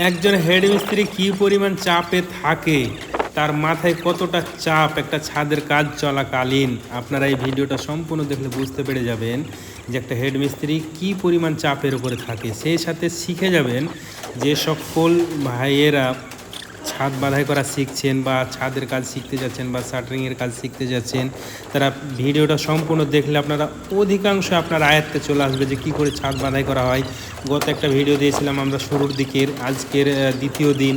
একজন হেড মিস্ত্রি কী পরিমাণ চাপে থাকে, তার মাথায় কতটা চাপ একটা ছাদের কাজ চলাকালীন, আপনারা এই ভিডিওটা সম্পূর্ণ দেখলে বুঝতে পেরে যাবেন যে একটা হেড মিস্ত্রি কী পরিমাণ চাপের উপরে থাকে। সেই সাথে শিখে যাবেন যে সকল ভাইয়েরা ছাদ বাঁধাই করা শিখছেন বা ছাদের কাজ শিখতে যাচ্ছেন বা শাটারিংয়ের কাজ শিখতে যাচ্ছেন, তারা ভিডিওটা সম্পূর্ণ দেখলে আপনারা অধিকাংশ আপনার আয়ত্তে চলে আসবে যে কী করে ছাদ বাঁধাই করা হয়। গত একটা ভিডিও দিয়েছিলাম আমরা শুরুর দিকের, আজকের দ্বিতীয় দিন,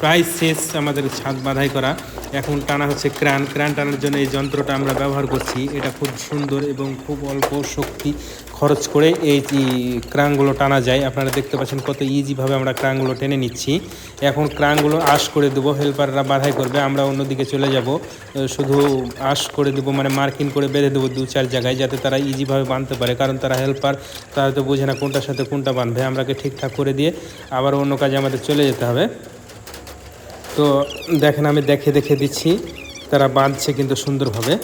প্রায় শেষ আমাদের ছাদ বাঁধাই করা। এখন টানা হচ্ছে ক্রান টানার জন্য এই যন্ত্রটা আমরা ব্যবহার করছি। এটা খুব সুন্দর এবং খুব অল্প শক্তি খরচ করে এই ক্রানগুলো টানা যায়। আপনারা দেখতে পাচ্ছেন কত ইজিভাবে আমরা ক্রানগুলো টেনে নিচ্ছি। এখন ক্রানগুলো আশ করে দেবো, হেল্পাররা বাঁধাই করবে, আমরা অন্যদিকে চলে যাব। শুধু আশ করে দেবো, মানে মার্কিং করে বেঁধে দেবো 2-4 জায়গায়, যাতে তারা ইজিভাবে বাঁধতে পারে। কারণ তারা হেল্পার, তারা তো বোঝে না কোনটার সাথে কোনটা বাঁধবে। আমরাকে ঠিকঠাক করে দিয়ে আবার অন্য কাজে আমাদের চলে যেতে হবে। তো দেখেন, আমি দেখে দিচ্ছি, তারা বাঁধছে কিন্তু সুন্দরভাবে।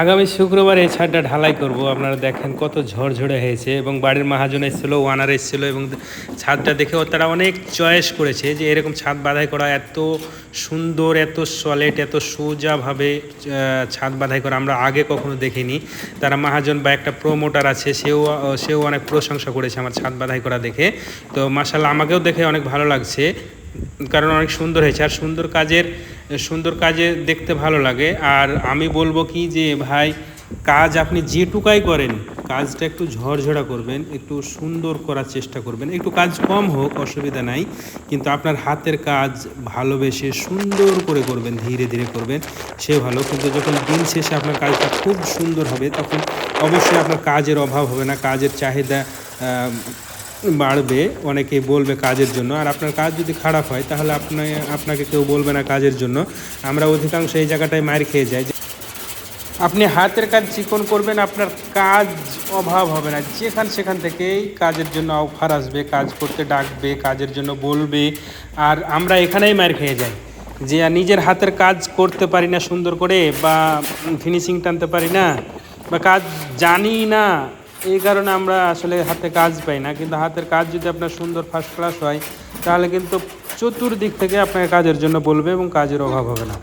আগামী শুক্রবার এই ছাদটা ঢালাই করব। আপনারা দেখেন কত ঝড়ঝড়ে হয়েছে এবং বাড়ির মহাজন এসেছিলো, ওয়ানার এসেছিলো এবং ছাদটা দেখেও তারা অনেক চয়েস করেছে যে এরকম ছাদ বাঁধাই করা এত সুন্দর, এত সলিড, এত সোজাভাবে ছাদ বাঁধাই করা আমরা আগে কখনো দেখিনি। তারা মহাজন বা একটা প্রোমোটার আছে, সেও অনেক প্রশংসা করেছে আমার ছাদ বাঁধাই করা দেখে। তো মাশাআল্লাহ আমাকেও দেখে অনেক ভালো লাগছে, কারণ অনেক সুন্দর হয়েছে। আর সুন্দর কাজে দেখতে ভালো লাগে। আর আমি বলবো কি যে ভাই, কাজ আপনি যেটুকাই করেন, কাজটা একটু ঝরঝরা করবেন, একটু সুন্দর করার চেষ্টা করবেন। একটু কাজ কম হোক, অসুবিধা নাই, কিন্তু আপনার হাতের কাজ ভালোবেসে সুন্দর করে করবেন, ধীরে ধীরে করবেন, সে ভালো। কিন্তু যখন দিন শেষে আপনার কাজটা খুব সুন্দর হবে, তখন অবশ্যই আপনার কাজের অভাব হবে না, কাজের চাহিদা বাড়বে, অনেকেই বলবে কাজের জন্য। আর আপনার কাজ যদি খারাপ হয়, তাহলে আপনাকে কেউ বলবে না কাজের জন্য। আমরা অধিকাংশ এই জায়গাটায় মার খেয়ে যাই। আপনি হাতের কাজ চিকন করবেন, আপনার কাজ অভাব হবে না। সেখান থেকেই কাজের জন্য অফার আসবে, কাজ করতে ডাকবে, কাজের জন্য বলবে। আর আমরা এখানেই মার খেয়ে যাই যে নিজের হাতের কাজ করতে পারি না সুন্দর করে, বা ফিনিশিং টানতে পারি না, বা কাজ জানি না। এই কারণে আমরা আসলে হাতে কাজ পাই না। কিন্তু হাতের কাজ যদি আপনার সুন্দর ফার্স্ট ক্লাস হয়, তাহলে কিন্তু চতুর্দিক থেকে আপনাকে কাজের জন্য বলবে এবং কাজের অভাব হবে না।